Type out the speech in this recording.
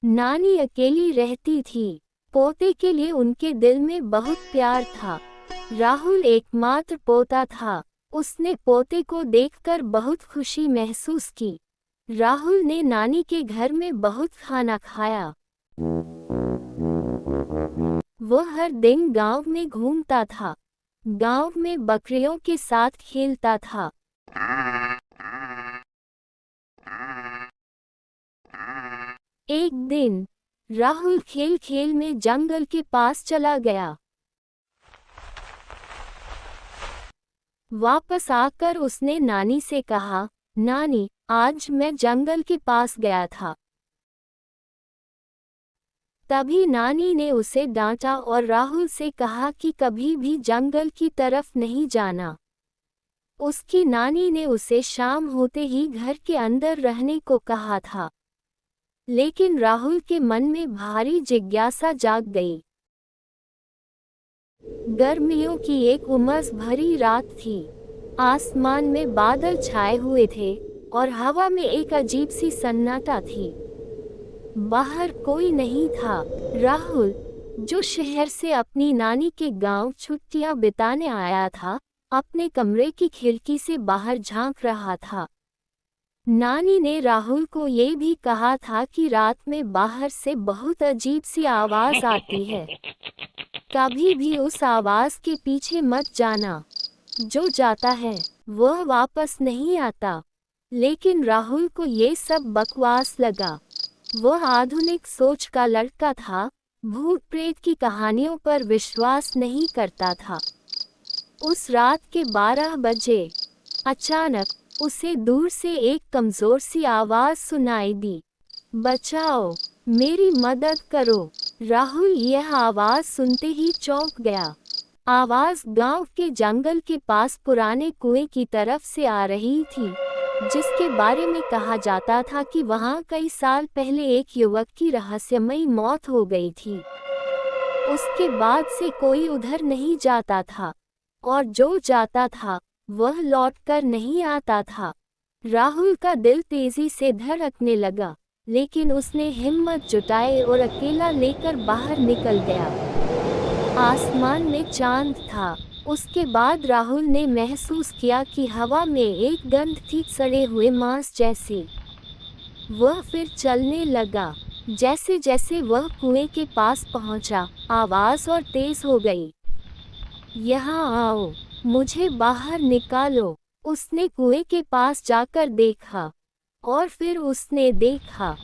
नानी अकेली रहती थी। पोते के लिए उनके दिल में बहुत प्यार था। राहुल एकमात्र पोता था। उसने पोते को देखकर बहुत खुशी महसूस की। राहुल ने नानी के घर में बहुत खाना खाया। वो हर दिन गांव में घूमता था। गांव में बकरियों के साथ खेलता था। एक दिन राहुल खेल खेल में जंगल के पास चला गया। वापस आकर उसने नानी से कहा, नानी, आज मैं जंगल के पास गया था। तभी नानी ने उसे डांटा और राहुल से कहा कि कभी भी जंगल की तरफ नहीं जाना। उसकी नानी ने उसे शाम होते ही घर के अंदर रहने को कहा था। लेकिन राहुल के मन में भारी जिज्ञासा जाग गई। गर्मियों की एक उमस भरी रात थी। आसमान में बादल छाए हुए थे और हवा में एक अजीब सी सन्नाटा थी। बाहर कोई नहीं था। राहुल, जो शहर से अपनी नानी के गांव छुट्टियां बिताने आया था, अपने कमरे की खिड़की से बाहर झांक रहा था। नानी ने राहुल को ये भी कहा था कि रात में बाहर से बहुत अजीब सी आवाज आती है। कभी भी उस आवाज के पीछे मत जाना। जो जाता है वह वापस नहीं आता। लेकिन राहुल को ये सब बकवास लगा। वह आधुनिक सोच का लड़का था, भूत प्रेत की कहानियों पर विश्वास नहीं करता था। उस रात के 12 बजे अचानक उसे दूर से एक कमजोर सी आवाज सुनाई दी। बचाओ, मेरी मदद करो। राहुल यह आवाज सुनते ही चौंक गया। आवाज गांव के जंगल के पास पुराने कुएं की तरफ से आ रही थी, जिसके बारे में कहा जाता था कि वहां कई साल पहले एक युवक की रहस्यमयी मौत हो गई थी। उसके बाद से कोई उधर नहीं जाता था, और जो जाता था वह लौटकर नहीं आता था। राहुल का दिल तेजी से धड़कने लगा, लेकिन उसने हिम्मत जुटाई और अकेला लेकर बाहर निकल गया। आसमान में चांद था। उसके बाद राहुल ने महसूस किया कि हवा में एक गंध थी, सड़े हुए मांस जैसी। वह फिर चलने लगा। जैसे जैसे वह कुएं के पास पहुंचा, आवाज और तेज हो गई। यहाँ आओ, मुझे बाहर निकालो। उसने कुएं के पास जाकर देखा, और फिर उसने देखा